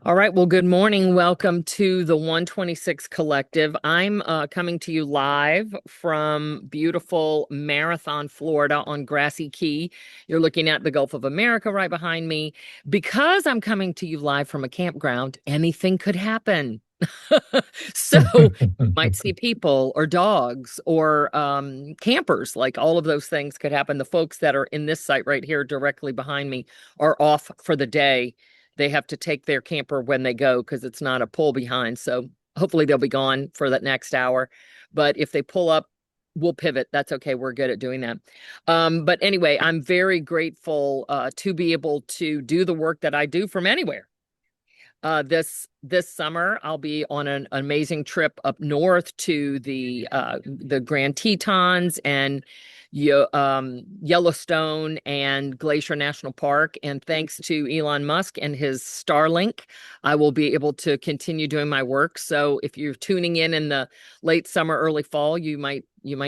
All right. Well, good morning. Welcome to the 126 Collective. I'm coming to you live from beautiful Marathon, Florida on Grassy Key. You're looking at the Gulf of America right behind me. Because I'm coming to you live from a campground, anything could happen. So you might see people or dogs or campers, like all of those things could happen. The folks that are in this site right here directly behind me are off for the day. They have to take their camper when they go because it's not a pull behind. So hopefully they'll be gone for that next hour. But if they pull up, we'll pivot. That's okay. We're good at doing that. But anyway, I'm very grateful to be able to do the work that I do from anywhere. This summer, I'll be on an amazing trip up north to the Grand Tetons and Yellowstone and Glacier National Park. And thanks to Elon Musk and his Starlink, I will be able to continue doing my work. So if you're tuning in the late summer, early fall, you might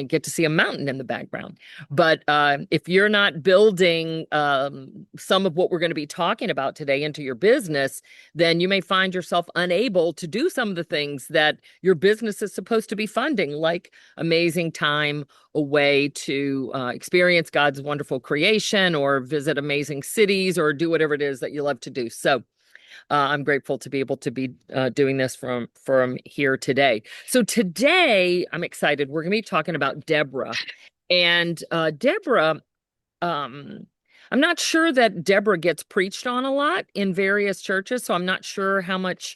get to see a mountain in the background. But if you're not building some of what we're going to be talking about today into your business, then you may find yourself unable to do some of the things that your business is supposed to be funding, like amazing time away to experience God's wonderful creation or visit amazing cities or do whatever it is that you love to do. So I'm grateful to be able to be doing this from here today. So today, I'm excited. We're going to be talking about Deborah. And Deborah, I'm not sure that Deborah gets preached on a lot in various churches, so I'm not sure how much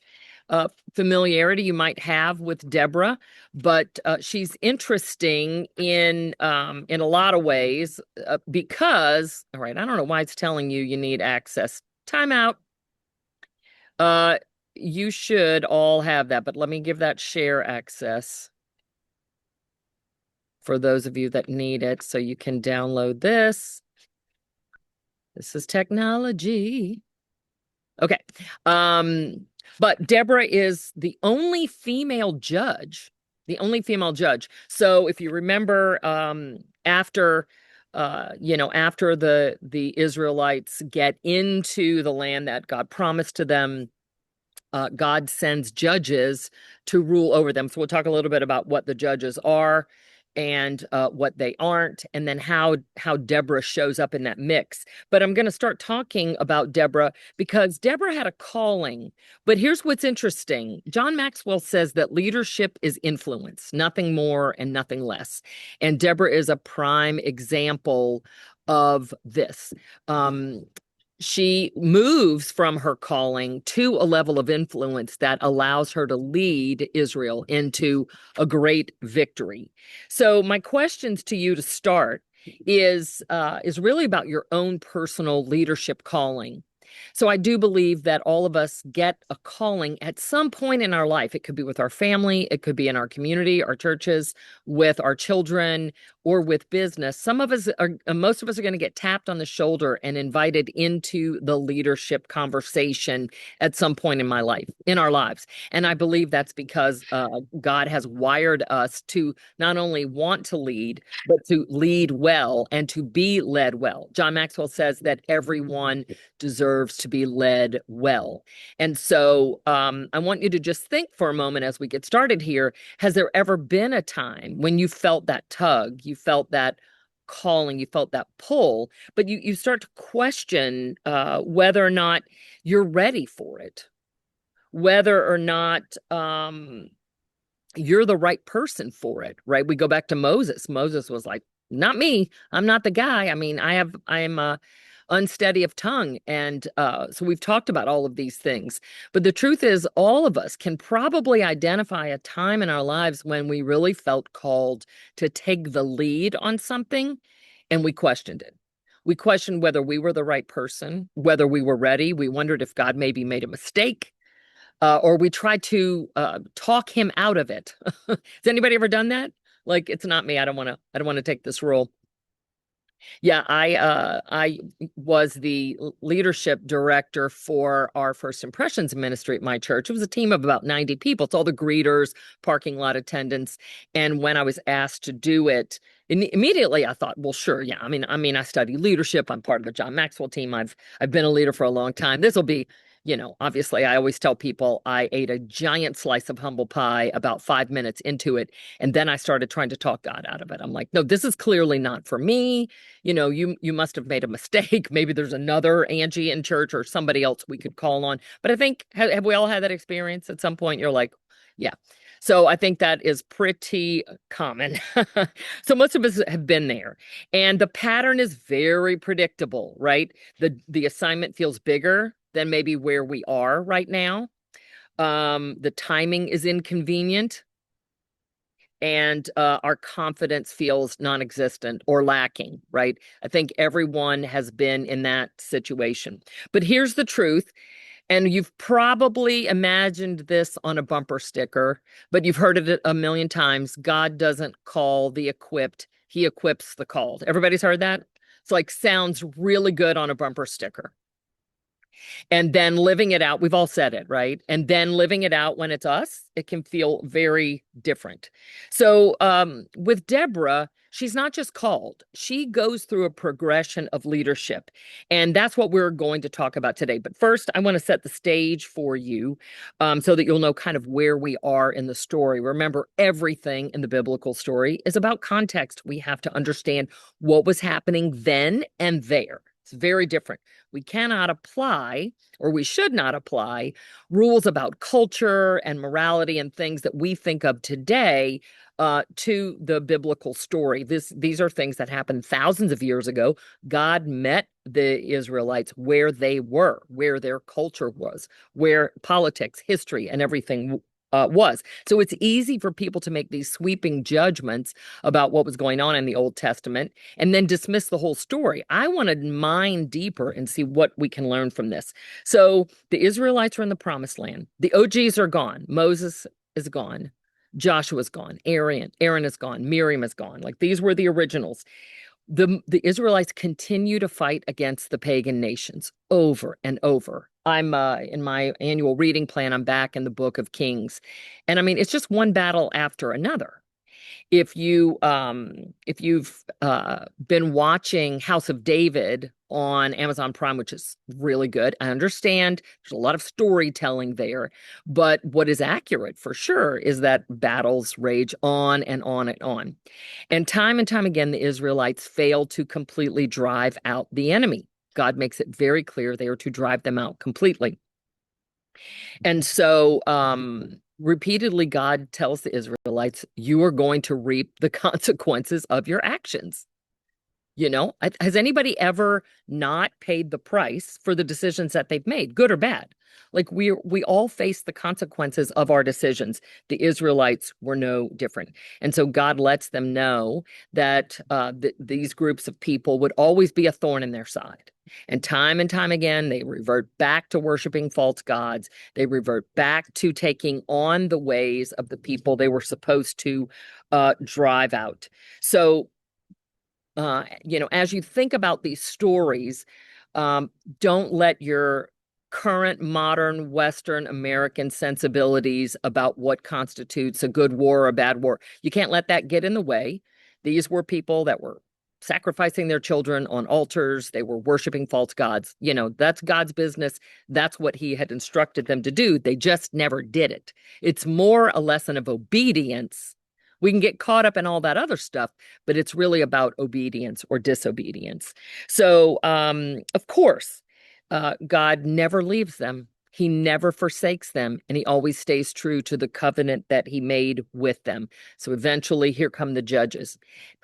familiarity you might have with Deborah, but she's interesting in a lot of ways because, all right, I don't know why it's telling you need access. Timeout. Uh, you should all have that, but let me give that share access for those of you that need it so you can download this. This is technology. Okay. But Deborah is the only female judge, So if you remember, after the Israelites get into the land that God promised to them, God sends judges to rule over them. So we'll talk a little bit about what the judges are and what they aren't, and then how Deborah shows up in that mix. But I'm going to start talking about Deborah because Deborah had a calling. But here's what's interesting. John Maxwell says that leadership is influence, nothing more and nothing less. And Deborah is a prime example of this. She moves from her calling to a level of influence that allows her to lead Israel into a great victory. So my questions to you to start is really about your own personal leadership calling. So I do believe that all of us get a calling at some point in our life. It could be with our family, it could be in our community, our churches, with our children, or with business. Most of us are going to get tapped on the shoulder and invited into the leadership conversation at some point in our lives. And I believe that's because God has wired us to not only want to lead, but to lead well and to be led well. John Maxwell says that everyone deserves to be led well. And so I want you to just think for a moment as we get started here. Has there ever been a time when you felt that tug, you felt that calling, you felt that pull, but you start to question whether or not you're ready for it, whether or not you're the right person for it, right? We go back to Moses. Moses was like, not me. I'm not the guy. I mean, I am unsteady of tongue. And so we've talked about all of these things. But the truth is, all of us can probably identify a time in our lives when we really felt called to take the lead on something and we questioned it. We questioned whether we were the right person, whether we were ready. We wondered if God maybe made a mistake. Or we tried to talk him out of it. Has anybody ever done that? Like, it's not me. I don't want to take this role. Yeah, I was the leadership director for our First Impressions ministry at my church. It was a team of about 90 people. It's all the greeters, parking lot attendants. And when I was asked to do it, immediately I thought, well, sure, yeah. I mean, I study leadership. I'm part of the John Maxwell team. I've been a leader for a long time. This will be Obviously, I always tell people I ate a giant slice of humble pie about 5 minutes into it, and then I started trying to talk God out of it. I'm like, no, this is clearly not for me. You must have made a mistake. Maybe there's another Angie in church or somebody else we could call on. But I think have we all had that experience at some point? You're like, yeah. So I think that is pretty common. So most of us have been there, and the pattern is very predictable, right? The assignment feels bigger than maybe where we are right now. The timing is inconvenient, and our confidence feels non-existent or lacking, right? I think everyone has been in that situation. But here's the truth, and you've probably imagined this on a bumper sticker, but you've heard it a million times. God doesn't call the equipped, he equips the called. Everybody's heard that? It's like sounds really good on a bumper sticker. And then living it out, we've all said it, right? And then living it out when it's us, it can feel very different. So with Deborah, she's not just called, she goes through a progression of leadership. And that's what we're going to talk about today. But first, I want to set the stage for you so that you'll know kind of where we are in the story. Remember, everything in the biblical story is about context. We have to understand what was happening then and there. It's very different. We cannot apply, or we should not apply, rules about culture and morality and things that we think of today to the biblical story. These are things that happened thousands of years ago. God met the Israelites where they were, where their culture was, where politics, history, and everything was. So it's easy for people to make these sweeping judgments about what was going on in the Old Testament and then dismiss the whole story. I want to mine deeper and see what we can learn from this. So the Israelites are in the promised land. The OGs are gone. Moses is gone. Joshua's gone. Aaron is gone. Miriam is gone. Like these were the originals. The Israelites continue to fight against the pagan nations over and over. I'm in my annual reading plan, I'm back in the book of Kings. And I mean, it's just one battle after another. If you've been watching House of David on Amazon Prime, which is really good, I understand there's a lot of storytelling there, but what is accurate for sure is that battles rage on and on and on. And time again, the Israelites fail to completely drive out the enemy. God makes it very clear they are to drive them out completely. And so repeatedly, God tells the Israelites, you are going to reap the consequences of your actions. Has anybody ever not paid the price for the decisions that they've made, good or bad? Like we all face the consequences of our decisions. The Israelites were no different. And so God lets them know that these groups of people would always be a thorn in their side. And time again, they revert back to worshiping false gods. They revert back to taking on the ways of the people they were supposed to drive out. So as you think about these stories, don't let your current modern Western American sensibilities about what constitutes a good war or a bad war, you can't let that get in the way. These were people that were sacrificing their children on altars. They were worshiping false gods. That's God's business. That's what he had instructed them to do. They just never did it. It's more a lesson of obedience. We can get caught up in all that other stuff, but it's really about obedience or disobedience. So, of course, God never leaves them. He never forsakes them, and he always stays true to the covenant that he made with them. So eventually, here come the judges.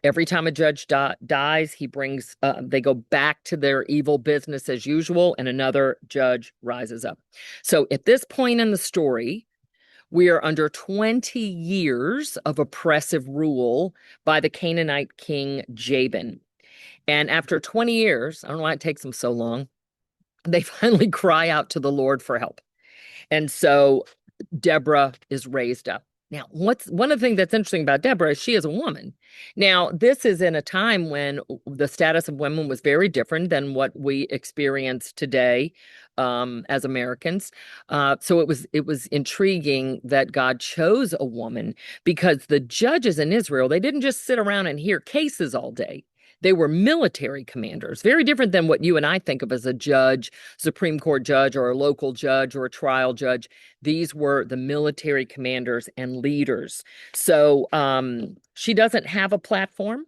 Every time a judge dies, they go back to their evil business as usual, and another judge rises up. So at this point in the story, we are under 20 years of oppressive rule by the Canaanite king Jabin. And after 20 years, I don't know why it takes them so long, they finally cry out to the Lord for help. And so Deborah is raised up. Now, one of the things that's interesting about Deborah is she is a woman. Now, this is in a time when the status of women was very different than what we experience today as Americans. So it was intriguing that God chose a woman, because the judges in Israel, they didn't just sit around and hear cases all day. They were military commanders, very different than what you and I think of as a judge, Supreme Court judge, or a local judge, or a trial judge. These were the military commanders and leaders. So she doesn't have a platform,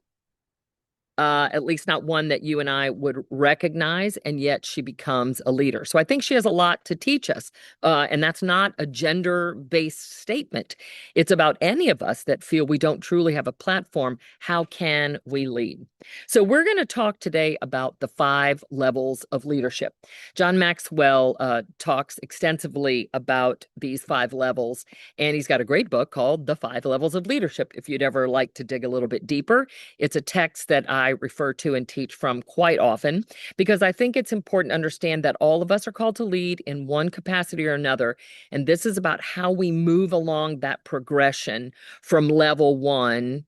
at least not one that you and I would recognize, and yet she becomes a leader. So I think she has a lot to teach us. And that's not a gender-based statement. It's about any of us that feel we don't truly have a platform. How can we lead? So we're going to talk today about the 5 levels of leadership. John Maxwell talks extensively about these 5 levels, and he's got a great book called The 5 Levels of Leadership. If you'd ever like to dig a little bit deeper, it's a text that I refer to and teach from quite often, because I think it's important to understand that all of us are called to lead in one capacity or another. And this is about how we move along that progression from level 1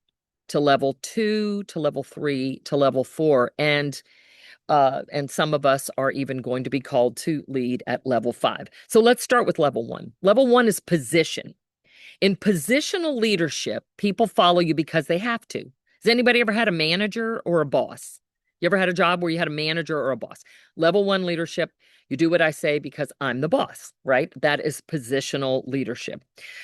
to level 2 to level 3 to level 4. And some of us are even going to be called to lead at level 5. So let's start with level 1. Level 1 is position. In positional leadership, people follow you because they have to. Has anybody ever had a manager or a boss? You ever had a job where you had a manager or a boss? Level 1 leadership, you do what I say because I'm the boss, right? That is positional leadership.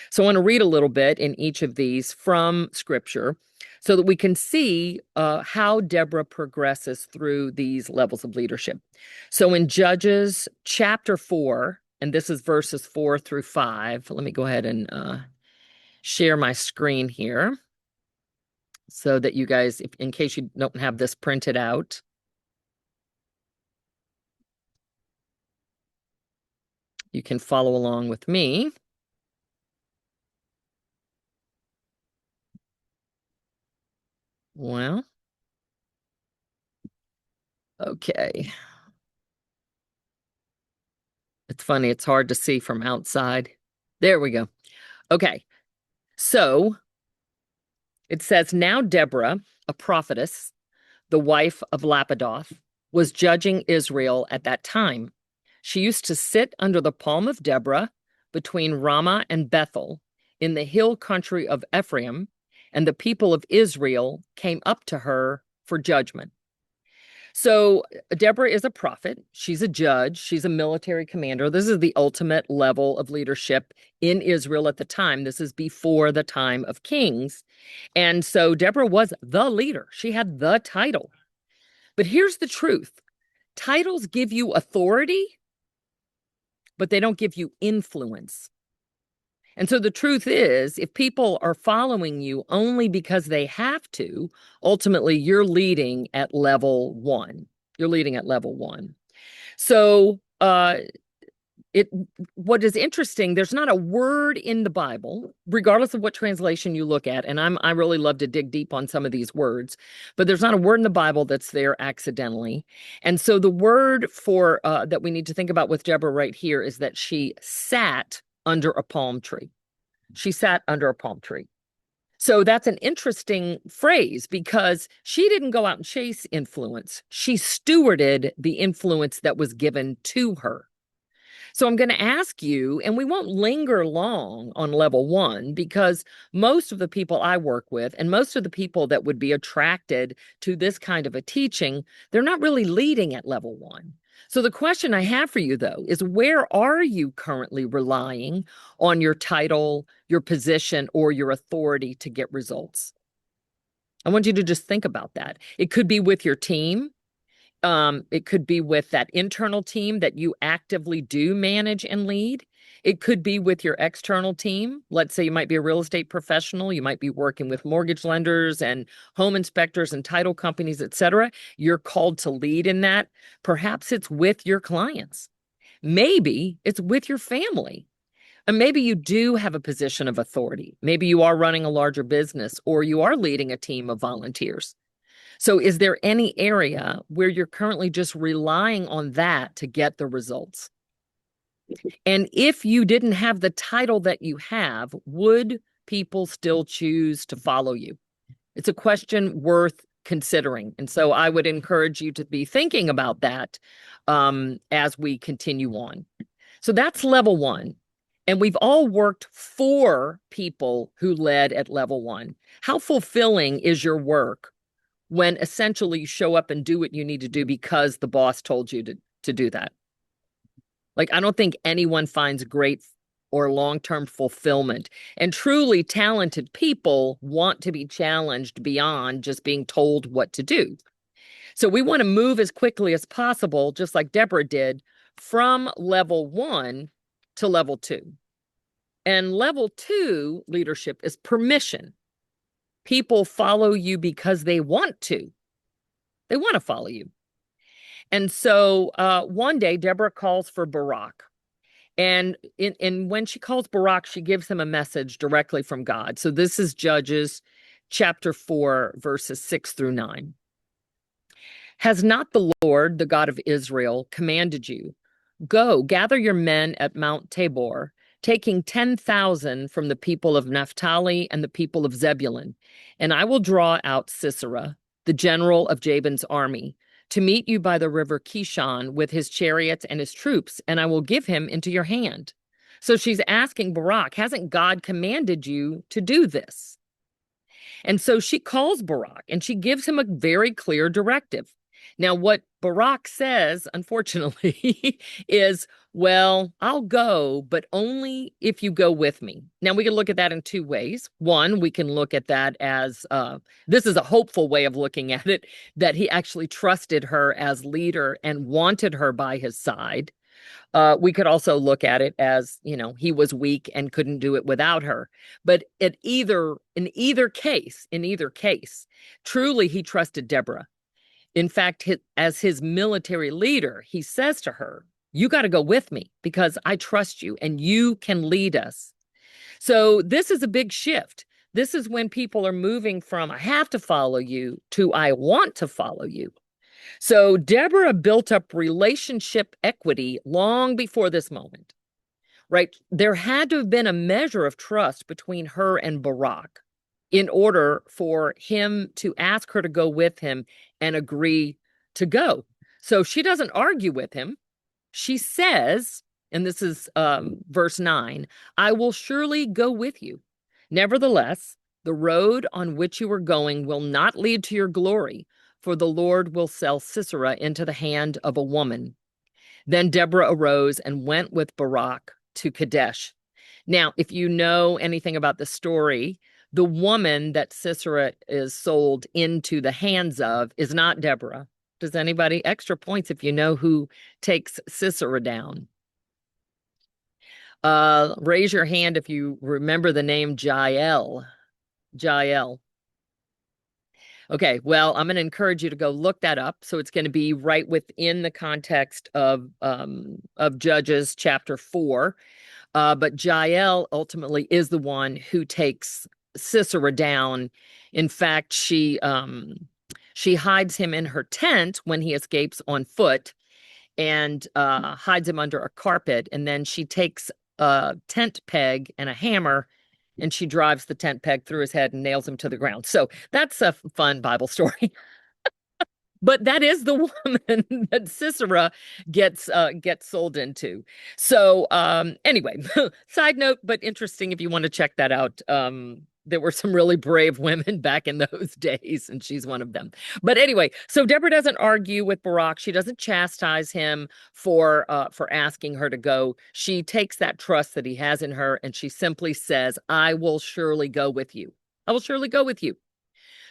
So I want to read a little bit in each of these from Scripture so that we can see how Deborah progresses through these levels of leadership. So in Judges chapter 4, and this is verses 4 through 5. Let me go ahead and share my screen here so that you guys, in case you don't have this printed out, you can follow along with me. Well, okay. It's funny, it's hard to see from outside. There we go. Okay, so it says, now Deborah, a prophetess, the wife of Lapidoth, was judging Israel at that time. She used to sit under the palm of Deborah between Ramah and Bethel in the hill country of Ephraim, and the people of Israel came up to her for judgment. So Deborah is a prophet. She's a judge. She's a military commander. This is the ultimate level of leadership in Israel at the time. This is before the time of kings. And so Deborah was the leader. She had the title. But here's the truth. Titles give you authority, but they don't give you influence. And so the truth is, if people are following you only because they have to, ultimately you're leading at level 1. You're leading at level 1. So what is interesting, there's not a word in the Bible, regardless of what translation you look at, and I really love to dig deep on some of these words, but there's not a word in the Bible that's there accidentally. And so the word for that we need to think about with Deborah right here is that she sat under a palm tree. She sat under a palm tree. So that's an interesting phrase because she didn't go out and chase influence. She stewarded the influence that was given to her. So I'm going to ask you, and we won't linger long on level 1 because most of the people I work with and most of the people that would be attracted to this kind of a teaching, they're not really leading at level 1. So the question I have for you, though, is where are you currently relying on your title, your position, or your authority to get results? I want you to just think about that. It could be with your team. It could be with that internal team that you actively do manage and lead. It could be with your external team. Let's say you might be a real estate professional. You might be working with mortgage lenders and home inspectors and title companies, et cetera. You're called to lead in that. Perhaps it's with your clients. Maybe it's with your family. And maybe you do have a position of authority. Maybe you are running a larger business or you are leading a team of volunteers. So is there any area where you're currently just relying on that to get the results? And if you didn't have the title that you have, would people still choose to follow you? It's a question worth considering. And so I would encourage you to be thinking about that as we continue on. So that's level 1. And we've all worked for people who led at level 1. How fulfilling is your work when essentially you show up and do what you need to do because the boss told you to do that. Like, I don't think anyone finds great or long-term fulfillment. And truly talented people want to be challenged beyond just being told what to do. So we want to move as quickly as possible, just like Deborah did, from level 1 to level 2. And level 2 leadership is permission. People follow you because they want to. They want to follow you. And so one day, Deborah calls for Barak. And when she calls Barak, she gives him a message directly from God. So this is Judges chapter 4, verses 6 through 9. Has not the Lord, the God of Israel, commanded you? Go, gather your men at Mount Tabor, taking 10,000 from the people of Naphtali and the people of Zebulun, and I will draw out Sisera, the general of Jabin's army, to meet you by the river Kishon with his chariots and his troops, and I will give him into your hand. So she's asking Barak, hasn't God commanded you to do this? And so she calls Barak and she gives him a very clear directive. Now, what Barak says, unfortunately, is, well, I'll go, but only if you go with me. Now, we can look at that in two ways. One, we can look at that as this is a hopeful way of looking at it, that he actually trusted her as leader and wanted her by his side. We could also look at it as, he was weak and couldn't do it without her. But in either case, truly he trusted Deborah. In fact, as his military leader, he says to her, you got to go with me because I trust you and you can lead us. So this is a big shift. This is when people are moving from I have to follow you to I want to follow you. So Deborah built up relationship equity long before this moment, right? There had to have been a measure of trust between her and Barak in order for him to ask her to go with him and agree to go. So she doesn't argue with him. She says, and this is verse 9, I will surely go with you. Nevertheless, the road on which you are going will not lead to your glory, for the Lord will sell Sisera into the hand of a woman. Then Deborah arose and went with Barak to Kadesh. Now, if you know anything about the story, the woman that Sisera is sold into the hands of is not Deborah. Does anybody extra points if you know who takes Sisera down? Raise your hand if you remember the name Jael. Jael. Okay, well, I'm going to encourage you to go look that up. So it's going to be right within the context of Judges chapter 4. But Jael ultimately is the one who takes Sisera down. In fact, she hides him in her tent when he escapes on foot and hides him under a carpet. And then she takes a tent peg and a hammer and she drives the tent peg through his head and nails him to the ground. So that's a fun Bible story. But that is the woman that Sisera gets sold into. So anyway, side note, but interesting if you want to check that out. There were some really brave women back in those days, and she's one of them. But anyway, so Deborah doesn't argue with Barak. She doesn't chastise him for asking her to go. She takes that trust that he has in her, and she simply says, I will surely go with you. I will surely go with you.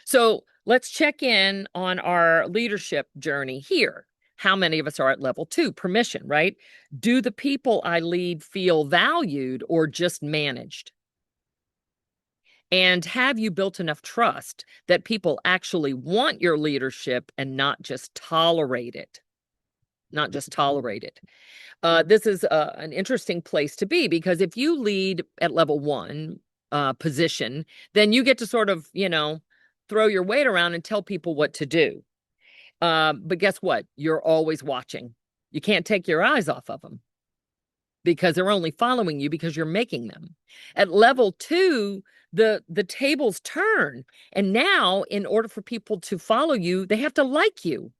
So let's check in on our leadership journey here. How many of us are at level 2? Permission, right? Do the people I lead feel valued or just managed? And have you built enough trust that people actually want your leadership and not just tolerate it? Not just tolerate it. This is an interesting place to be because if you lead at level 1 position, then you get to sort of, throw your weight around and tell people what to do. But guess what? You're always watching. You can't take your eyes off of them because they're only following you because you're making them. At level 2, the tables turn. And now, in order for people to follow you, they have to like you.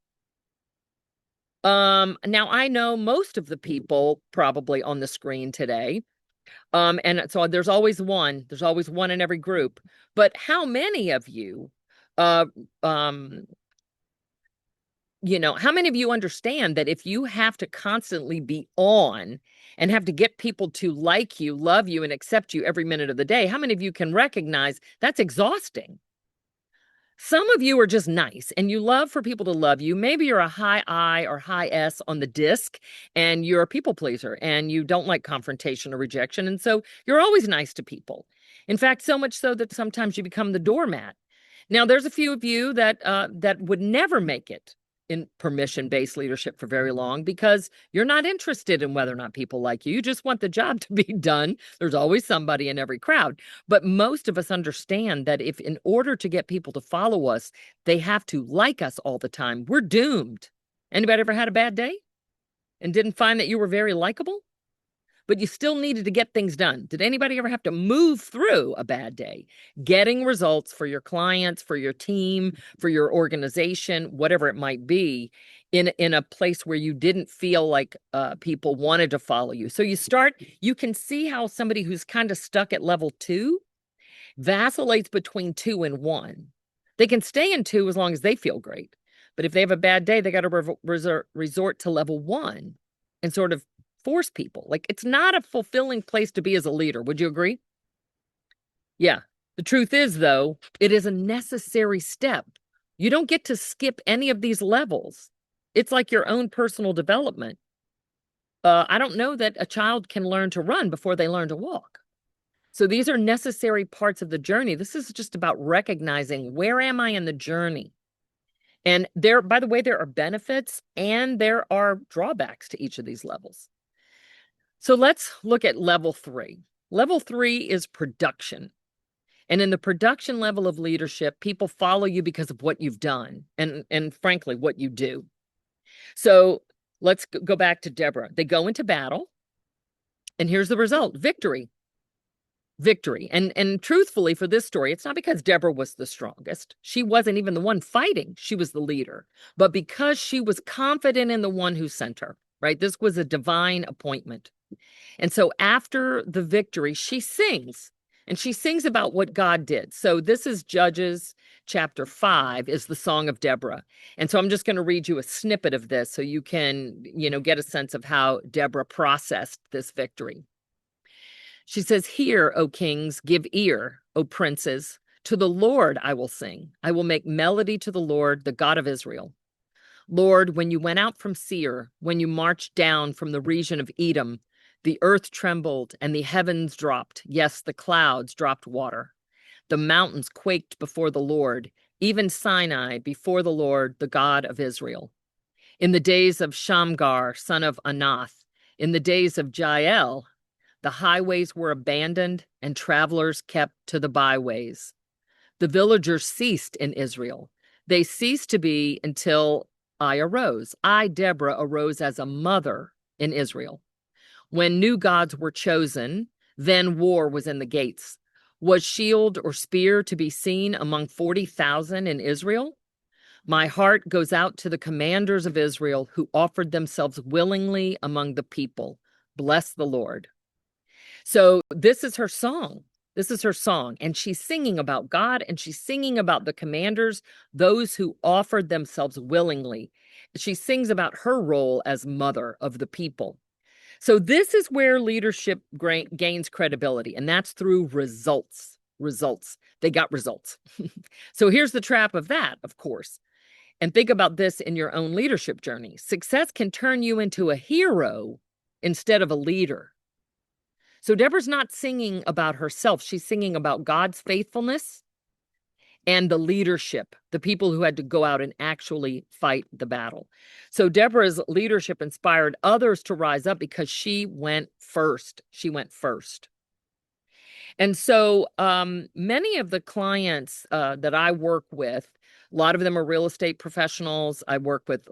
Now I know most of the people probably on the screen today. And so there's always one in every group. But how many of you Uh, um, how many of you understand that if you have to constantly be on and have to get people to like you, love you, and accept you every minute of the day, how many of you can recognize that's exhausting? Some of you are just nice and you love for people to love you. Maybe you're a high I or high S on the disc and you're a people pleaser and you don't like confrontation or rejection. And so you're always nice to people. In fact, so much so that sometimes you become the doormat. Now, there's a few of you that would never make it in permission-based leadership for very long because you're not interested in whether or not people like you. You just want the job to be done. There's always somebody in every crowd. But most of us understand that if in order to get people to follow us, they have to like us all the time, we're doomed. Anybody ever had a bad day and didn't find that you were very likable? But you still needed to get things done. Did anybody ever have to move through a bad day? Getting results for your clients, for your team, for your organization, whatever it might be, in a place where you didn't feel like people wanted to follow you. So you can see how somebody who's kind of stuck at level 2 vacillates between 2 and 1. They can stay in 2 as long as they feel great. But if they have a bad day, they got to resort to level 1 and sort of force people. Like, it's not a fulfilling place to be as a leader. Would you agree? Yeah. The truth is, though, it is a necessary step. You don't get to skip any of these levels. It's like your own personal development. I don't know that a child can learn to run before they learn to walk. So these are necessary parts of the journey. This is just about recognizing, where am I in the journey? And by the way, there are benefits and there are drawbacks to each of these levels. So let's look at level 3. Level 3 is production. And in the production level of leadership, people follow you because of what you've done and frankly, what you do. So let's go back to Deborah. They go into battle, and here's the result: victory. Victory. And truthfully, for this story, it's not because Deborah was the strongest. She wasn't even the one fighting. She was the leader. But because she was confident in the one who sent her, right? This was a divine appointment. And so after the victory, she sings, and she sings about what God did. So this is Judges chapter 5 is the Song of Deborah. And so I'm just going to read you a snippet of this so you can, get a sense of how Deborah processed this victory. She says, "Hear, O kings, give ear, O princes. To the Lord I will sing. I will make melody to the Lord, the God of Israel. Lord, when you went out from Seir, when you marched down from the region of Edom, the earth trembled and the heavens dropped. Yes, the clouds dropped water. The mountains quaked before the Lord, even Sinai before the Lord, the God of Israel. In the days of Shamgar, son of Anath, in the days of Jael, the highways were abandoned and travelers kept to the byways. The villagers ceased in Israel. They ceased to be until I arose. I, Deborah, arose as a mother in Israel. When new gods were chosen, then war was in the gates. Was shield or spear to be seen among 40,000 in Israel? My heart goes out to the commanders of Israel who offered themselves willingly among the people. Bless the Lord." So this is her song. This is her song. And she's singing about God, and she's singing about the commanders, those who offered themselves willingly. She sings about her role as mother of the people. So this is where leadership gains credibility, and that's through results. Results. They got results. So here's the trap of that, of course. And think about this in your own leadership journey. Success can turn you into a hero instead of a leader. So Deborah's not singing about herself. She's singing about God's faithfulness and the leadership, the people who had to go out and actually fight the battle. So Deborah's leadership inspired others to rise up because she went first. She went first. And so many of the clients that I work with, a lot of them are real estate professionals. I work with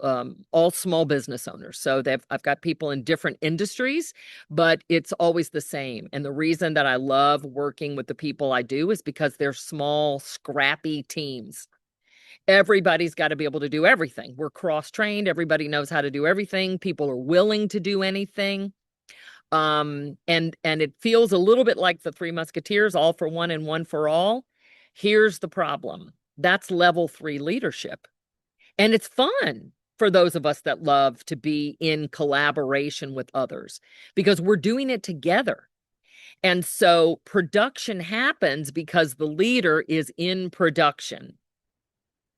all small business owners. So I've got people in different industries, but it's always the same. And the reason that I love working with the people I do is because they're small, scrappy teams. Everybody's got to be able to do everything. We're cross-trained. Everybody knows how to do everything. People are willing to do anything. And it feels a little bit like the Three Musketeers, all for one and one for all. Here's the problem. That's level 3 leadership. And it's fun for those of us that love to be in collaboration with others because we're doing it together. And so production happens because the leader is in production.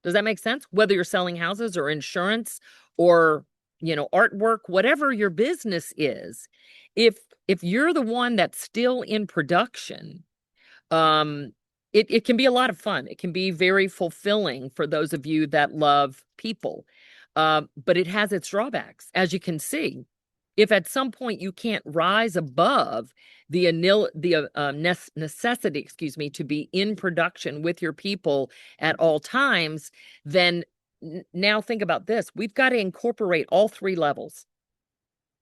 Does that make sense? Whether you're selling houses or insurance or, artwork, whatever your business is, if you're the one that's still in production, um, it can be a lot of fun. It can be very fulfilling for those of you that love people. But it has its drawbacks, as you can see. If at some point you can't rise above the necessity, to be in production with your people at all times, then now think about this. We've got to incorporate all 3 levels.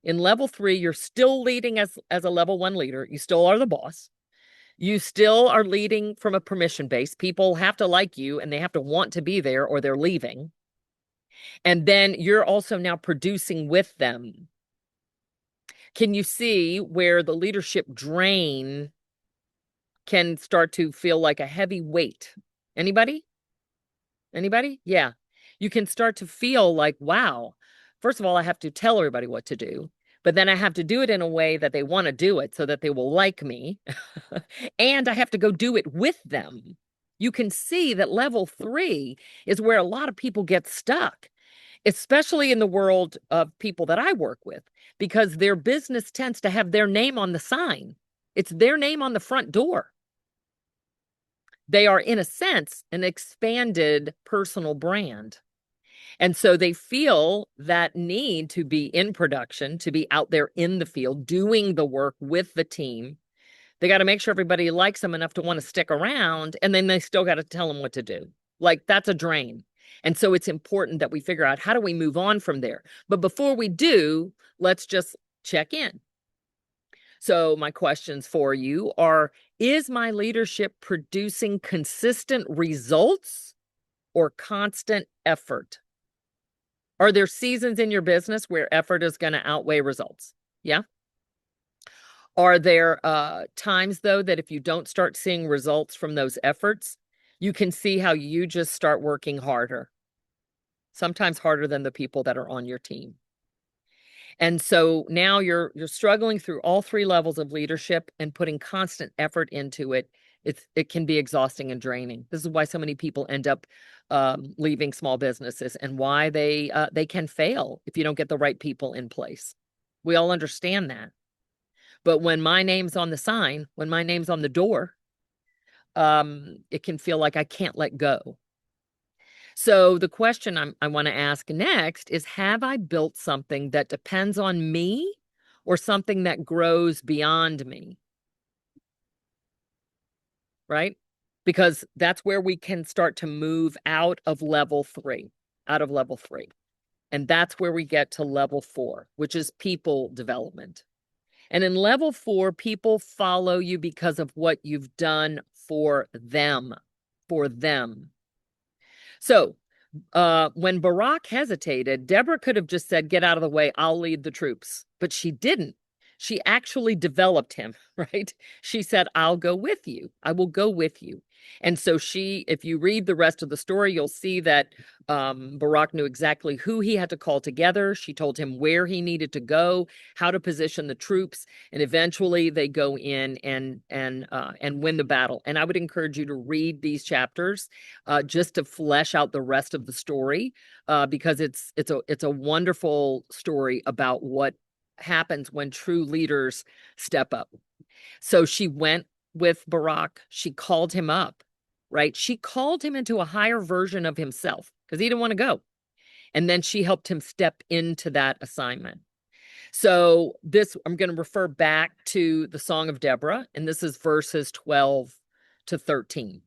In level 3, you're still leading as a level 1 leader. You still are the boss. You still are leading from a permission base. People have to like you and they have to want to be there or they're leaving. And then you're also now producing with them. Can you see where the leadership drain can start to feel like a heavy weight? Anybody? Yeah. You can start to feel like, wow, first of all, I have to tell everybody what to do, but then I have to do it in a way that they want to do it so that they will like me. And I have to go do it with them. You can see that level 3 is where a lot of people get stuck, especially in the world of people that I work with, because their business tends to have their name on the sign. It's their name on the front door. They are, in a sense, an expanded personal brand. And so they feel that need to be in production, to be out there in the field, doing the work with the team. They got to make sure everybody likes them enough to want to stick around, and then they still got to tell them what to do. Like, that's a drain. And so it's important that we figure out, how do we move on from there? But before we do, let's just check in. So my questions for you are, is my leadership producing consistent results or constant effort? Are there seasons in your business where effort is going to outweigh results? Yeah. Are there times, though, that if you don't start seeing results from those efforts, you can see how you just start working harder, sometimes harder than the people that are on your team? And so now you're struggling through all 3 levels of leadership and putting constant effort into it. It can be exhausting and draining. This is why so many people end up leaving small businesses, and why they can fail if you don't get the right people in place. We all understand that. But when my name's on the sign, when my name's on the door, it can feel like I can't let go. So the question I want to ask next is, have I built something that depends on me or something that grows beyond me? Right? Because that's where we can start to move out of level 3. And that's where we get to level 4, which is people development. And in level 4, people follow you because of what you've done for them. So when Barak hesitated, Deborah could have just said, get out of the way, I'll lead the troops. But she didn't. She actually developed him, right? She said, I'll go with you. I will go with you. And so if you read the rest of the story, you'll see that Barak knew exactly who he had to call together. She told him where he needed to go, how to position the troops, and eventually they go in and win the battle. And I would encourage you to read these chapters just to flesh out the rest of the story, because it's a wonderful story about what happens when true leaders step up. So she went with Barak. She called him up, right? She called him into a higher version of himself because he didn't want to go. And then she helped him step into that assignment. So I'm going to refer back to the Song of Deborah, and this is verses 12 to 13.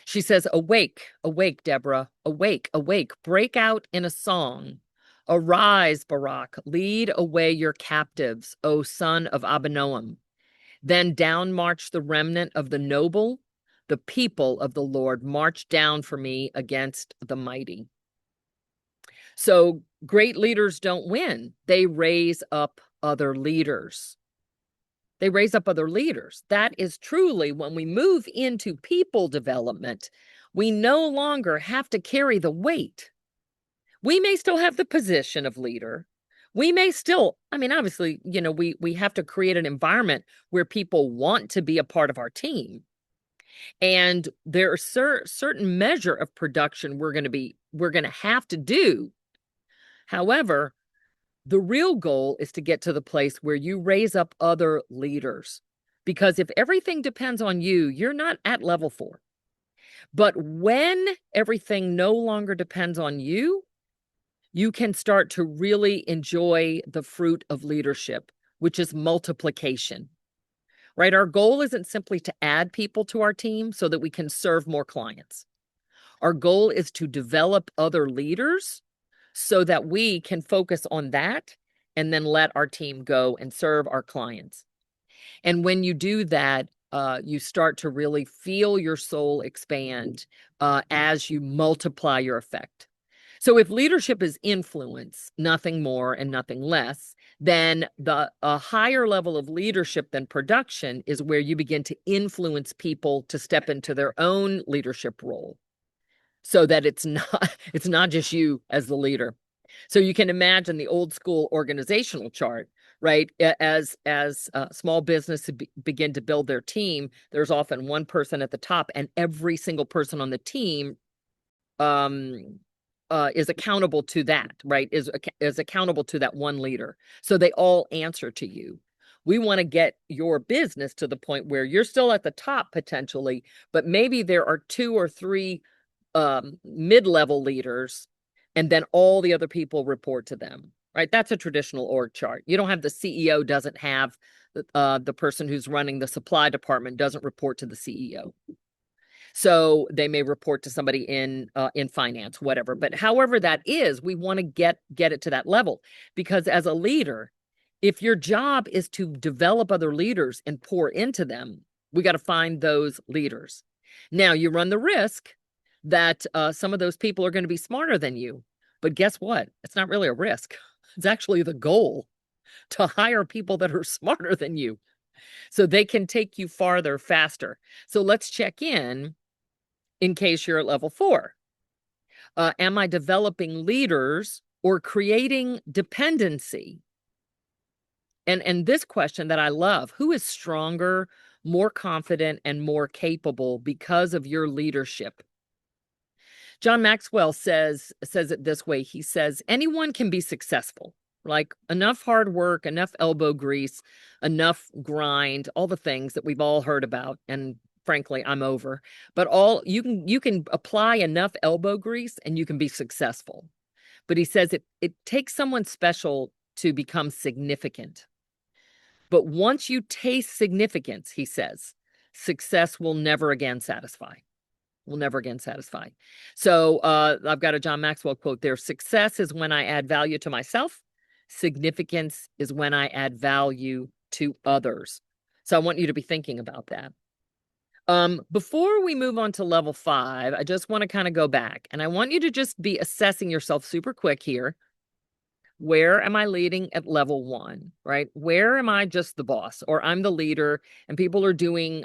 She says, awake, awake, Deborah, awake, awake, break out in a song. Arise, Barak, lead away your captives, O son of Abinoam. Then down marched the remnant of the noble, the people of the Lord marched down for me against the mighty. So great leaders don't win. They raise up other leaders. That is truly, when we move into people development, We no longer have to carry the weight. We may still have the position of leader. We may still, I mean, obviously, we have to create an environment where people want to be a part of our team. And there are certain measure of production we're going to have to do. However, the real goal is to get to the place where you raise up other leaders. Because if everything depends on you, you're not at level 4. But when everything no longer depends on you, you can start to really enjoy the fruit of leadership, which is multiplication, right? Our goal isn't simply to add people to our team so that we can serve more clients. Our goal is to develop other leaders so that we can focus on that and then let our team go and serve our clients. And when you do that, you start to really feel your soul expand as you multiply your effect. So if leadership is influence, nothing more and nothing less, then a higher level of leadership than production is where you begin to influence people to step into their own leadership role so that it's not just you as the leader. So you can imagine the old school organizational chart, right? As small businesses begin to build their team, there's often one person at the top, and every single person on the team is accountable to that, right? Is accountable to that one leader. So they all answer to you. We want to get your business to the point where you're still at the top potentially, but maybe there are 2 or 3 mid-level leaders, and then all the other people report to them, right? That's a traditional org chart. You don't have the CEO doesn't have the person who's running the supply department doesn't report to the CEO. So they may report to somebody in finance, whatever. But however that is, we want to get it to that level, because as a leader, if your job is to develop other leaders and pour into them, we got to find those leaders. Now, you run the risk that some of those people are going to be smarter than you. But guess what? It's not really a risk. It's actually the goal to hire people that are smarter than you so they can take you farther faster. So let's check in case you're at level 4. Am I developing leaders or creating dependency? And this question that I love, who is stronger, more confident, and more capable because of your leadership? John Maxwell says it this way. He says, anyone can be successful, like enough hard work, enough elbow grease, enough grind, all the things that we've all heard about. And frankly, I'm over. But you can apply enough elbow grease and you can be successful. But he says it takes someone special to become significant. But once you taste significance, he says, success will never again satisfy. Will never again satisfy. So I've got a John Maxwell quote there. Success is when I add value to myself. Significance is when I add value to others. So I want you to be thinking about that. Before we move on to level 5, I just want to kind of go back, and I want you to just be assessing yourself super quick here. Where am I leading at level 1, right? Where am I just the boss, or I'm the leader and people are doing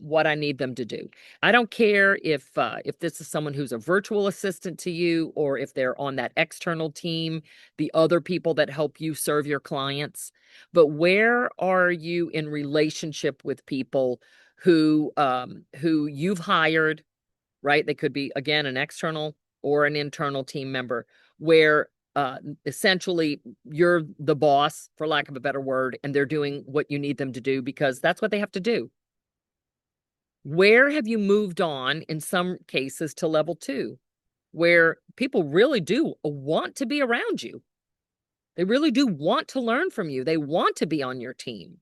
what I need them to do? I don't care if this is someone who's a virtual assistant to you, or if they're on that external team, the other people that help you serve your clients. But where are you in relationship with people who you've hired, right? They could be, again, an external or an internal team member, where essentially you're the boss, for lack of a better word, and they're doing what you need them to do because that's what they have to do. Where have you moved on in some cases to level 2, where people really do want to be around you? They really do want to learn from you. They want to be on your team.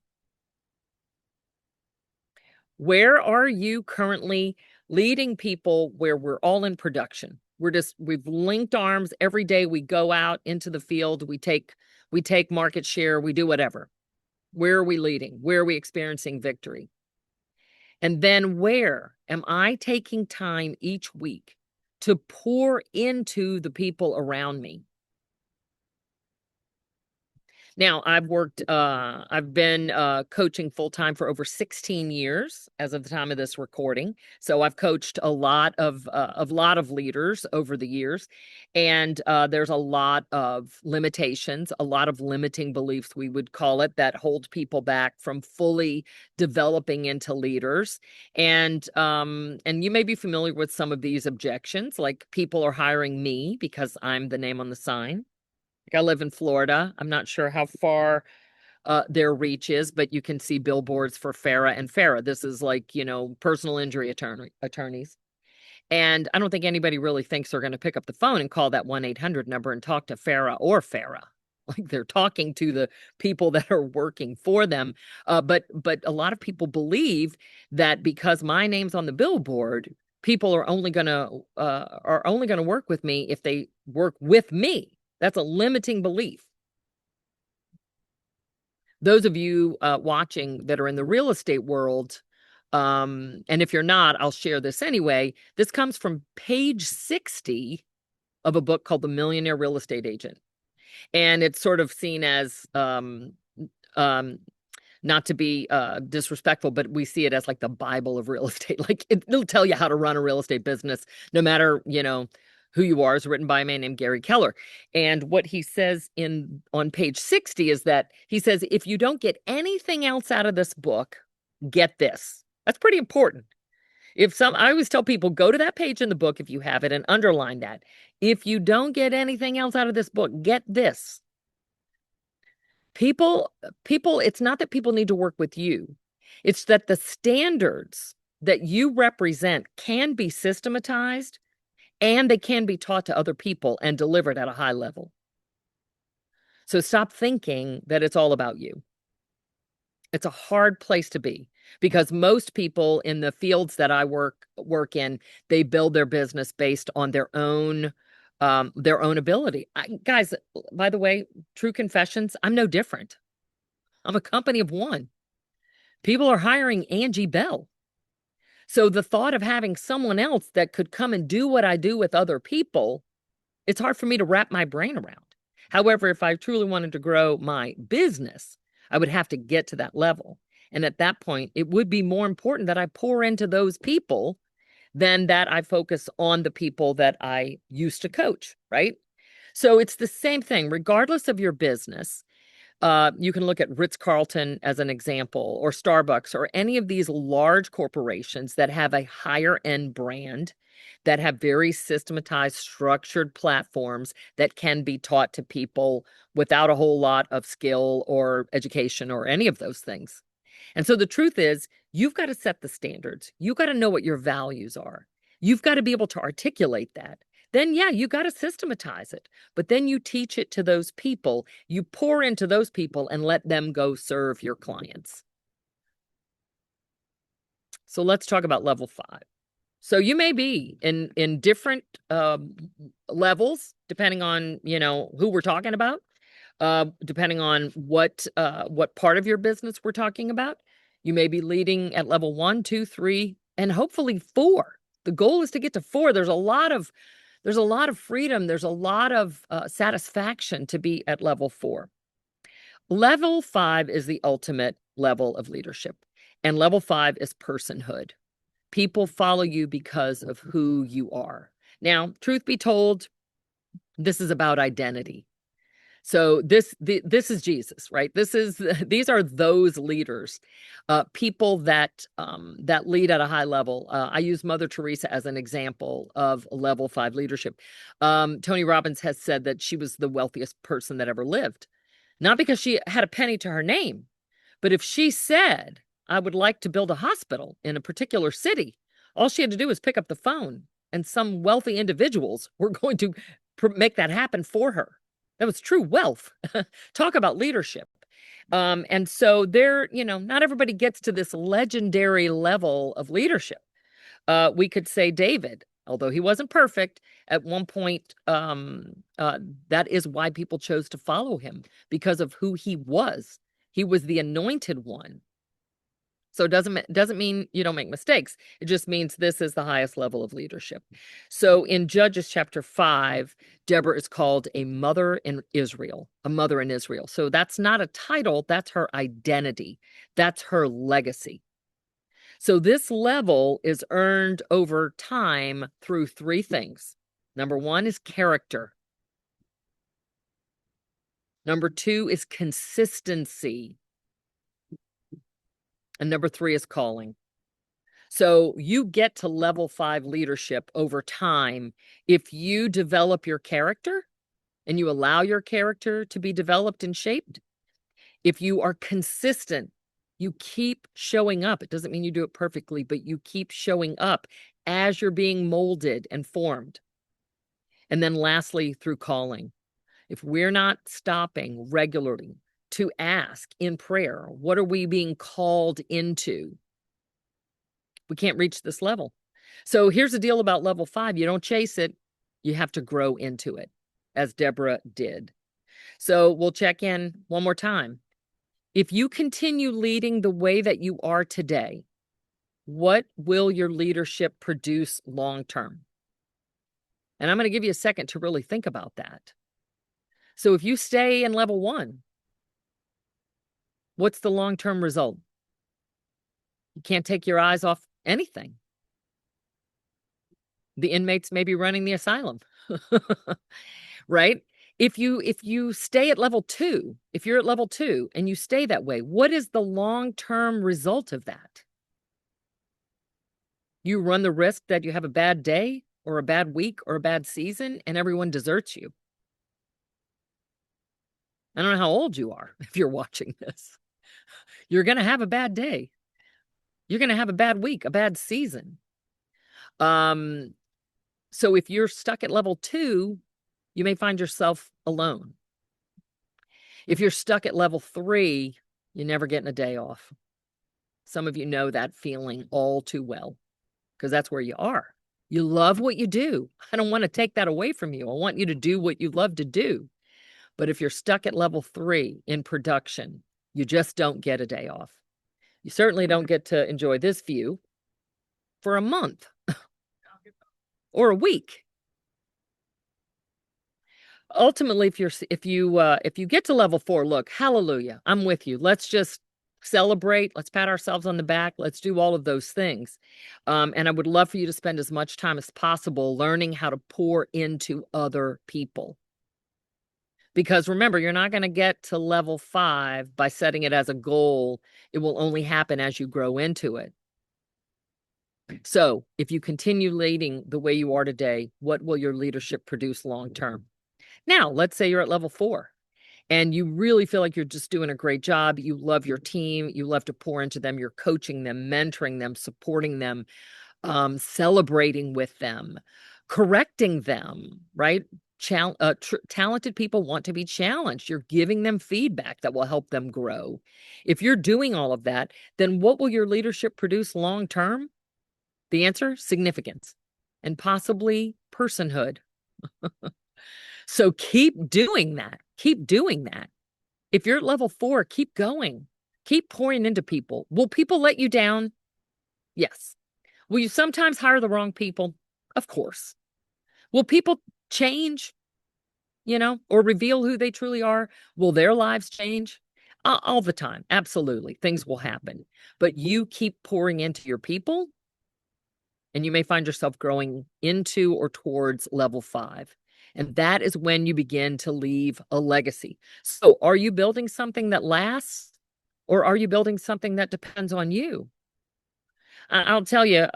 Where are you currently leading people where we're all in production? We've linked arms every day. We go out into the field. We take market share. We do whatever. Where are we leading? Where are we experiencing victory? And then where am I taking time each week to pour into the people around me? Now, I've been coaching full time for over 16 years as of the time of this recording. So I've coached a lot of leaders over the years, and there's a lot of limitations, a lot of limiting beliefs, we would call it, that hold people back from fully developing into leaders. And you may be familiar with some of these objections, like people are hiring me because I'm the name on the sign. I live in Florida. I'm not sure how far their reach is, but you can see billboards for Farah and Farah. This is like, personal injury attorneys. And I don't think anybody really thinks they're going to pick up the phone and call that 1-800 number and talk to Farah or Farah. Like they're talking to the people that are working for them. But a lot of people believe that because my name's on the billboard, people are only gonna work with me if they work with me. That's a limiting belief. Those of you watching that are in the real estate world, and if you're not, I'll share this anyway. This comes from page 60 of a book called The Millionaire Real Estate Agent. And it's sort of seen as um, not to be disrespectful, but we see it as like the Bible of real estate. Like it'll tell you how to run a real estate business, no matter, who you are. It's written by a man named Gary Keller. And what he says on page 60 is that he says, if you don't get anything else out of this book, get this. That's pretty important. I always tell people, go to that page in the book if you have it and underline that. If you don't get anything else out of this book, get this. People, it's not that people need to work with you. It's that the standards that you represent can be systematized and they can be taught to other people and delivered at a high level. So stop thinking that it's all about you. It's a hard place to be because most people in the fields that I work in, they build their business based on their own ability. Guys, by the way, true confessions, I'm no different. I'm a company of one. People are hiring Angie Bell. So the thought of having someone else that could come and do what I do with other people, it's hard for me to wrap my brain around. However, if I truly wanted to grow my business, I would have to get to that level. And at that point, it would be more important that I pour into those people than that I focus on the people that I used to coach, right? So it's the same thing, regardless of your business. You can look at Ritz-Carlton as an example, or Starbucks, or any of these large corporations that have a higher end brand, that have very systematized, structured platforms that can be taught to people without a whole lot of skill or education or any of those things. And so the truth is, you've got to set the standards. You've got to know what your values are. You've got to be able to articulate that. Then, yeah, you got to systematize it. But then you teach it to those people. You pour into those people and let them go serve your clients. So let's talk about level 5. So you may be in different levels, depending on, who we're talking about, depending on what part of your business we're talking about. You may be leading at level 1, 2, 3, and hopefully 4. The goal is to get to 4. There's a lot of freedom. There's a lot of satisfaction to be at level 4. Level 5 is the ultimate level of leadership, and level 5 is personhood. People follow you because of who you are. Now, truth be told, this is about identity. So this is Jesus, right? These are those leaders, people that lead at a high level. I use Mother Teresa as an example of level 5 leadership. Tony Robbins has said that she was the wealthiest person that ever lived, not because she had a penny to her name, but if she said, I would like to build a hospital in a particular city, all she had to do was pick up the phone, and some wealthy individuals were going to make that happen for her. That was true wealth. Talk about leadership. And so not everybody gets to this legendary level of leadership. We could say David, although he wasn't perfect, at one point, that is why people chose to follow him, because of who he was. He was the anointed one. So it doesn't mean you don't make mistakes. It just means this is the highest level of leadership. So in Judges chapter 5, Deborah is called a mother in Israel, a mother in Israel. So that's not a title, that's her identity. That's her legacy. So this level is earned over time through three things. Number one is character. Number two is consistency. And number three is calling. So you get to level 5 leadership over time if you develop your character and you allow your character to be developed and shaped. If you are consistent, you keep showing up. It doesn't mean you do it perfectly, but you keep showing up as you're being molded and formed. And then lastly, through calling. If we're not stopping regularly to ask in prayer, what are we being called into? We can't reach this level. So here's the deal about level 5. You don't chase it. You have to grow into it, as Deborah did. So we'll check in one more time. If you continue leading the way that you are today, what will your leadership produce long term? And I'm going to give you a second to really think about that. So if you stay in level 1, what's the long-term result? You can't take your eyes off anything. The inmates may be running the asylum, right? If you stay at level 2, if you're at level 2 and you stay that way, what is the long-term result of that? You run the risk that you have a bad day or a bad week or a bad season and everyone deserts you. I don't know how old you are if you're watching this. You're going to have a bad day. You're going to have a bad week, a bad season. So if you're stuck at level 2, you may find yourself alone. If you're stuck at level 3, you're never getting a day off. Some of you know that feeling all too well because that's where you are. You love what you do. I don't want to take that away from you. I want you to do what you love to do. But if you're stuck at level 3 in production, you just don't get a day off. You certainly don't get to enjoy this view for a month or a week. Ultimately, if you get to level 4, look, hallelujah, I'm with you. Let's just celebrate. Let's pat ourselves on the back. Let's do all of those things. And I would love for you to spend as much time as possible learning how to pour into other people. Because remember, you're not going to get to level 5 by setting it as a goal. It will only happen as you grow into it. So if you continue leading the way you are today, what will your leadership produce long term? Now, let's say you're at level 4 and you really feel like you're just doing a great job. You love your team. You love to pour into them. You're coaching them, mentoring them, supporting them, celebrating with them, correcting them, right? Talented people want to be challenged. You're giving them feedback that will help them grow. If you're doing all of that, then what will your leadership produce long term? The answer, significance and possibly personhood. So keep doing that. Keep doing that. If you're at level 4, keep going. Keep pouring into people. Will people let you down? Yes. Will you sometimes hire the wrong people? Of course. Will people change, or reveal who they truly are? Will their lives change? All the time. Absolutely. Things will happen. But you keep pouring into your people, and you may find yourself growing into or towards level 5. And that is when you begin to leave a legacy. So are you building something that lasts, or are you building something that depends on you? I'll tell you,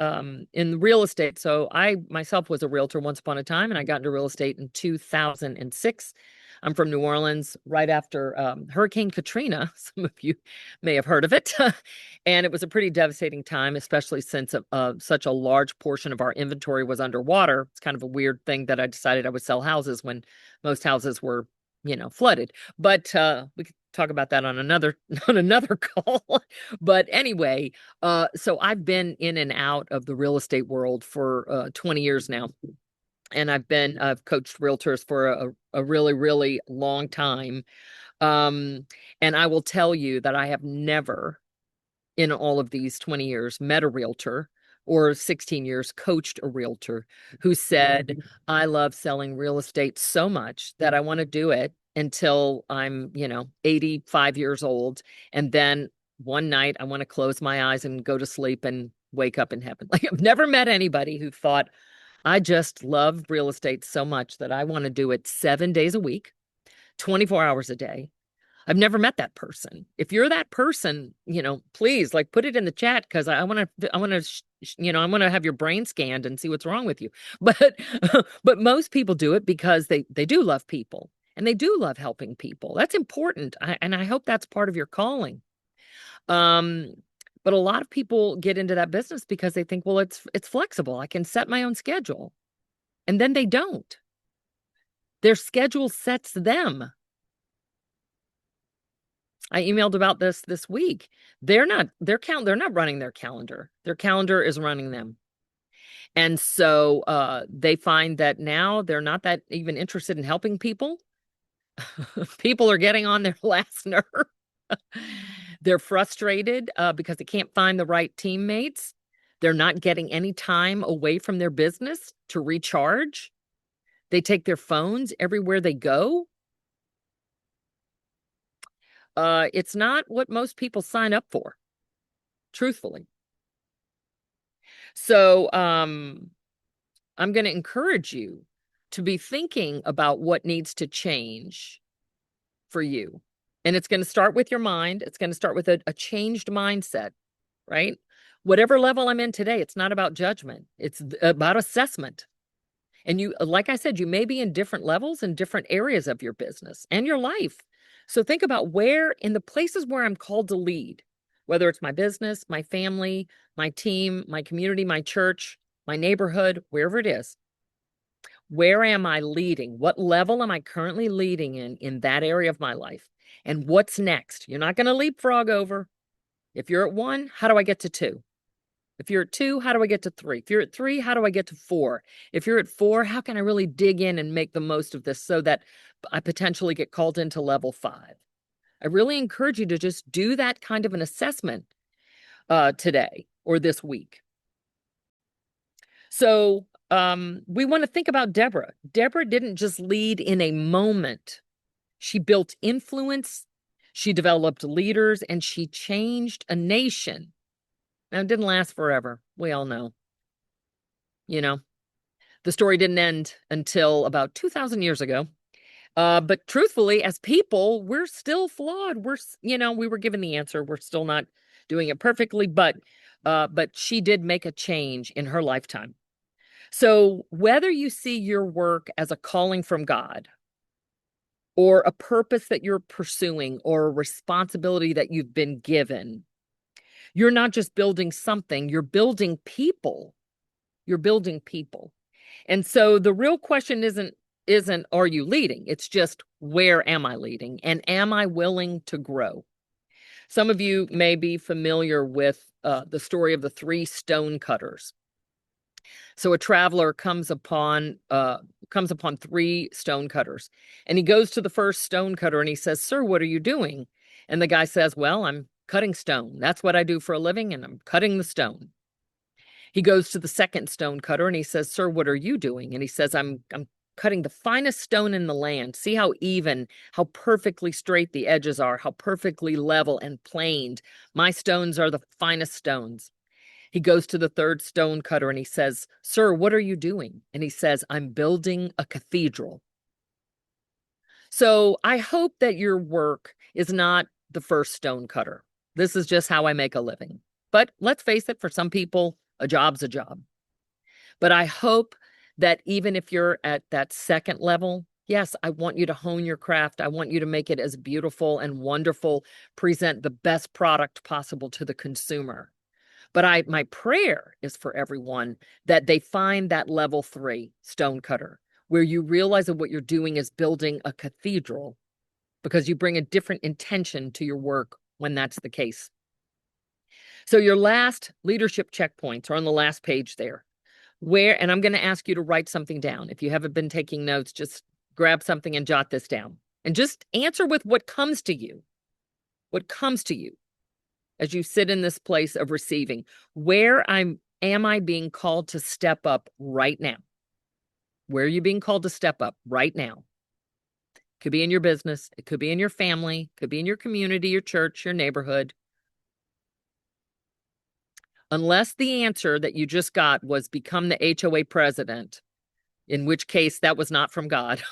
in real estate, so I myself was a realtor once upon a time, and I got into real estate in 2006. I'm from New Orleans right after Hurricane Katrina. Some of you may have heard of it. And it was a pretty devastating time, especially since such a large portion of our inventory was underwater. It's kind of a weird thing that I decided I would sell houses when most houses were, flooded. But we could talk about that on another call. But anyway, so I've been in and out of the real estate world for 20 years now. And I've coached realtors for a really, really long time. And I will tell you that I have never in all of these 20 years met a realtor, or 16 years coached a realtor who said, I love selling real estate so much that I want to do it until I'm, 85 years old. And then one night I want to close my eyes and go to sleep and wake up in heaven. Like, I've never met anybody who thought, I just love real estate so much that I want to do it 7 days a week, 24 hours a day. I've never met that person. If you're that person, please like put it in the chat, because I want to, I want to have your brain scanned and see what's wrong with you. But, but most people do it because they do love people and they do love helping people. That's important. And I hope that's part of your calling. But a lot of people get into that business because they think, well, it's flexible. I can set my own schedule. And then they don't. Their schedule sets them. I emailed about this week. They're not running their calendar. Their calendar is running them. And so they find that now they're not that even interested in helping people. People are getting on their last nerve. They're frustrated because they can't find the right teammates. They're not getting any time away from their business to recharge. They take their phones everywhere they go. It's not what most people sign up for, truthfully. So I'm going to encourage you to be thinking about what needs to change for you. And it's going to start with your mind. It's going to start with a changed mindset, right? Whatever level I'm in today, it's not about judgment. It's about assessment. And you, like I said, you may be in different levels in different areas of your business and your life. So think about where, in the places where I'm called to lead, whether it's my business, my family, my team, my community, my church, my neighborhood, wherever it is. Where am I leading? What level am I currently leading in that area of my life? And what's next? You're not going to leapfrog over. If you're at 1, how do I get to 2? If you're at 2, how do I get to 3? If you're at 3, how do I get to 4? If you're at 4, how can I really dig in and make the most of this so that I potentially get called into level 5? I really encourage you to just do that kind of an assessment today or this week. So we want to think about Deborah. Deborah didn't just lead in a moment. She built influence, she developed leaders, and she changed a nation. Now, it didn't last forever. We all know. The story didn't end until about 2,000 years ago. But truthfully, as people, we're still flawed. We were given the answer. We're still not doing it perfectly, but she did make a change in her lifetime. So whether you see your work as a calling from God, or a purpose that you're pursuing, or a responsibility that you've been given, you're not just building something, you're building people. You're building people. And so the real question isn't are you leading? It's just, where am I leading? And am I willing to grow? Some of you may be familiar with the story of the 3 stone cutters. So a traveler comes upon 3 stone cutters, and he goes to the first stone cutter and he says, "Sir, what are you doing?" And the guy says, "Well, I'm cutting stone. That's what I do for a living, and I'm cutting the stone." He goes to the second stone cutter and he says, "Sir, what are you doing?" And he says, I'm cutting the finest stone in the land. See how even, how perfectly straight the edges are, how perfectly level and planed. My stones are the finest stones." He goes to the third stone cutter and he says, "Sir, what are you doing?" And he says, "I'm building a cathedral." So I hope that your work is not the first stone cutter. This is just how I make a living. But let's face it, for some people, a job's a job. But I hope that even if you're at that second level, yes, I want you to hone your craft. I want you to make it as beautiful and wonderful, present the best product possible to the consumer. But my prayer is for everyone that they find that level 3 stone cutter, where you realize that what you're doing is building a cathedral, because you bring a different intention to your work when that's the case. So your last leadership checkpoints are on the last page there. And I'm going to ask you to write something down. If you haven't been taking notes, just grab something and jot this down. And just answer with what comes to you. What comes to you. as you sit in this place of receiving, where am I being called to step up right now? Where are you being called to step up right now? Could be in your business, it could be in your family, could be in your community, your church, your neighborhood. Unless the answer that you just got was become the HOA president, in which case that was not from God.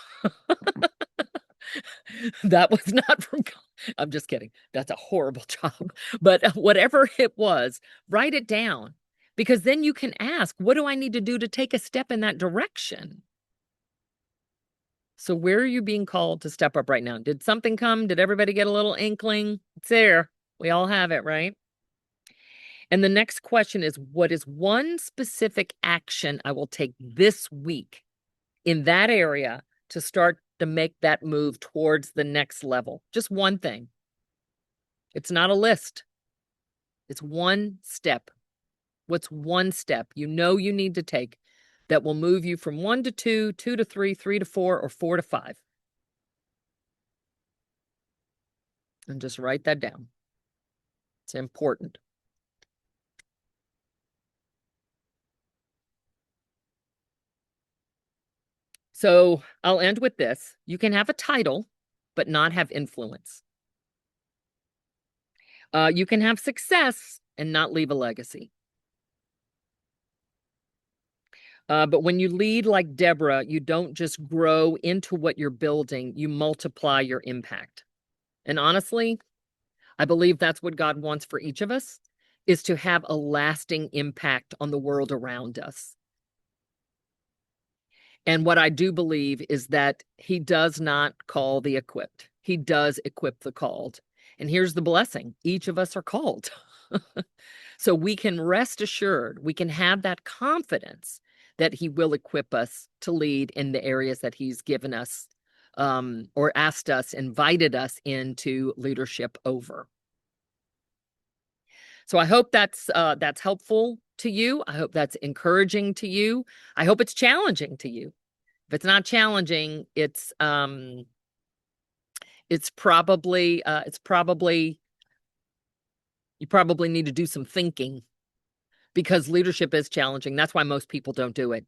That was not from God. I'm just kidding. That's a horrible job. But whatever it was, write it down, because then you can ask, what do I need to do to take a step in that direction? So where are you being called to step up right now? Did something come? Did everybody get a little inkling? It's there. We all have it, right? And the next question is, what is one specific action I will take this week in that area to start to make that move towards the next level? Just one thing. It's not a list. It's one step. What's one step you know you need to take that will move you from 1 to 2, 2 to 3, 3 to 4, or 4 to 5? And just write that down. It's important. So I'll end with this. You can have a title, but not have influence. You can have success and not leave a legacy. But when you lead like Deborah, you don't just grow into what you're building, you multiply your impact. And honestly, I believe that's what God wants for each of us, is to have a lasting impact on the world around us. And what I do believe is that he does not call the equipped. He does equip the called. And here's the blessing. Each of us are called. So we can rest assured, we can have that confidence that he will equip us to lead in the areas that he's given us, or asked us, invited us into leadership over. So I hope that's helpful to you. I hope that's encouraging to you. I hope it's challenging to you. If it's not challenging, it's probably you probably need to do some thinking, because leadership is challenging. That's why most people don't do it.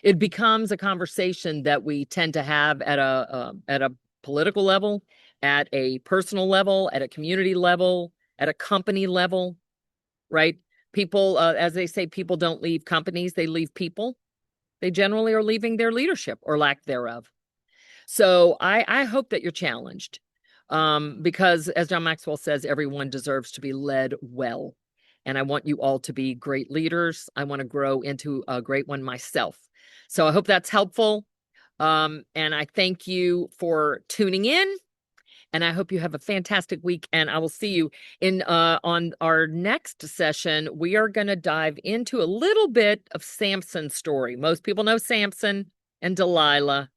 It becomes a conversation that we tend to have at a political level, at a personal level, at a community level, at a company level, right? People, as they say, people don't leave companies, they leave people. They generally are leaving their leadership or lack thereof. So I hope that you're challenged, because as John Maxwell says, everyone deserves to be led well. And I want you all to be great leaders. I want to grow into a great one myself. So I hope that's helpful. And I thank you for tuning in. And I hope you have a fantastic week. And I will see you in on our next session. We are going to dive into a little bit of Samson's story. Most people know Samson and Delilah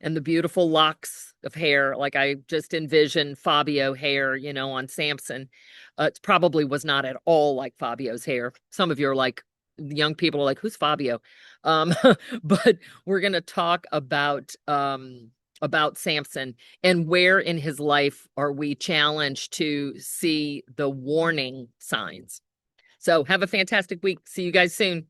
and the beautiful locks of hair. Like I just envision Fabio hair, on Samson. It probably was not at all like Fabio's hair. Some of you are like, young people are like, who's Fabio? But we're going to talk about Samson, and where in his life are we challenged to see the warning signs. So have a fantastic week. See you guys soon.